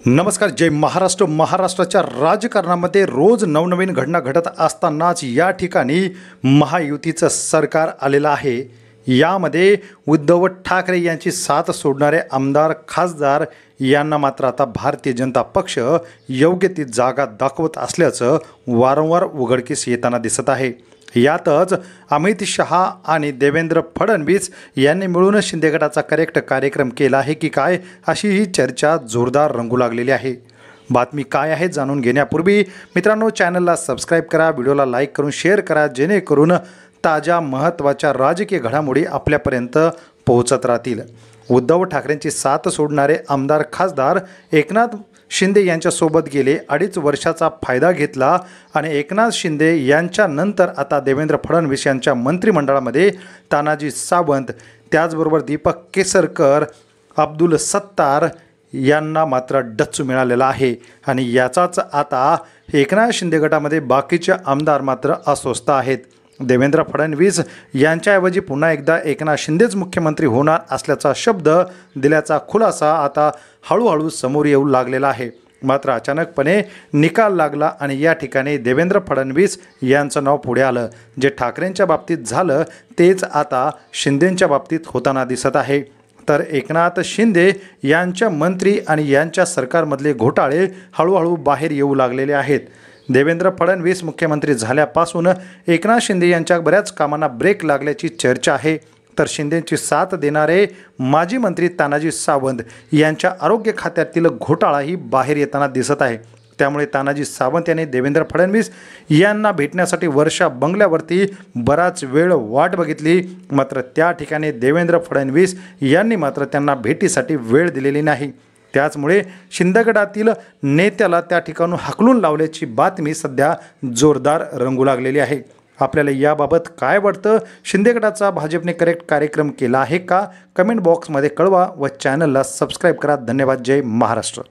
नमस्कार. जय महाराष्ट्र. महाराष्ट्राच्या राजकारणामध्ये रोज नवनवीन घटना घडत असतानाच या ठिकाणी महायुतीचं सरकार आलेलं आहे. यामध्ये उद्धव ठाकरे यांची साथ सोडणारे आमदार खासदार यांना मात्र आता भारतीय जनता पक्ष योग्य ती जागा दाखवत असल्याचं वारंवार उघडकीस येताना दिसत आहे. यातच अमित शहा आणि देवेंद्र फडणवीस यांनी मिळून शिंदे गटाचा करेक्ट कार्यक्रम केला आहे की काय, अशी ही चर्चा जोरदार रंगू लागलेली आहे. बातमी काय आहे जाणून घेण्यापूर्वी मित्रांनो, चॅनलला सबस्क्राईब करा, व्हिडिओला लाईक करून शेअर करा, जेणेकरून ताज्या महत्त्वाच्या राजकीय घडामोडी आपल्यापर्यंत पोहोचत राहतील. उद्धव ठाकरेंची साथ सोडणारे आमदार खासदार एकनाथ शिंदे यांच्यासोबत गेले 2.5 वर्षाचा फायदा घेतला आणि एकनाथ शिंदे यांच्यानंतर आता देवेंद्र फडणवीस यांच्या मंत्रिमंडळामध्ये तानाजी सावंत, त्याचबरोबर दीपक केसरकर, अब्दुल सत्तार यांना मात्र डच्चू मिळालेला आहे. आणि याचाच आता एकनाथ शिंदे गटामध्ये बाकीचे आमदार मात्र अस्वस्थ आहेत. देवेंद्र फडणवीस यांच्याऐवजी पुन्हा एकदा एकनाथ शिंदेच मुख्यमंत्री होणार असल्याचा शब्द दिल्याचा खुलासा आता हळूहळू समोर येऊ लागलेला आहे. मात्र अचानकपणे निकाल लागला आणि या ठिकाणी देवेंद्र फडणवीस यांचं नाव पुढे आलं. जे ठाकरेंच्या बाबतीत झालं तेच आता शिंदेंच्या बाबतीत होताना दिसत आहे. तर एकनाथ शिंदे यांच्या मंत्री आणि यांच्या सरकारमधले घोटाळे हळूहळू बाहेर येऊ लागलेले आहेत. देवेंद्र फडणवीस मुख्यमंत्री झाल्यापासून एकनाथ शिंदे यांच्या बऱ्याच कामांना ब्रेक लागल्याची चर्चा आहे. तर शिंदेंची साथ देणारे माजी मंत्री तानाजी सावंत यांच्या आरोग्य खात्यातील घोटाळाही बाहेर येताना दिसत आहे. त्यामुळे तानाजी सावंत यांनी देवेंद्र फडणवीस यांना भेटण्यासाठी वर्षा बंगल्यावरती बराच वेळ वाट बघितली. मात्र त्या ठिकाणी देवेंद्र फडणवीस यांनी मात्र त्यांना भेटीसाठी वेळ दिलेली नाही. त्याचमुळे शिंदे गटातील नेत्याला त्या ठिकाणून हाकलून लावल्याची बातमी सध्या जोरदार रंगू लागलेली आहे. आपल्याला याबाबत काय वाटतं? शिंदे गटाचा भाजपने करेक्ट कार्यक्रम केला आहे का? कमेंट बॉक्समध्ये कळवा व चॅनलला सबस्क्राईब करा. धन्यवाद. जय महाराष्ट्र.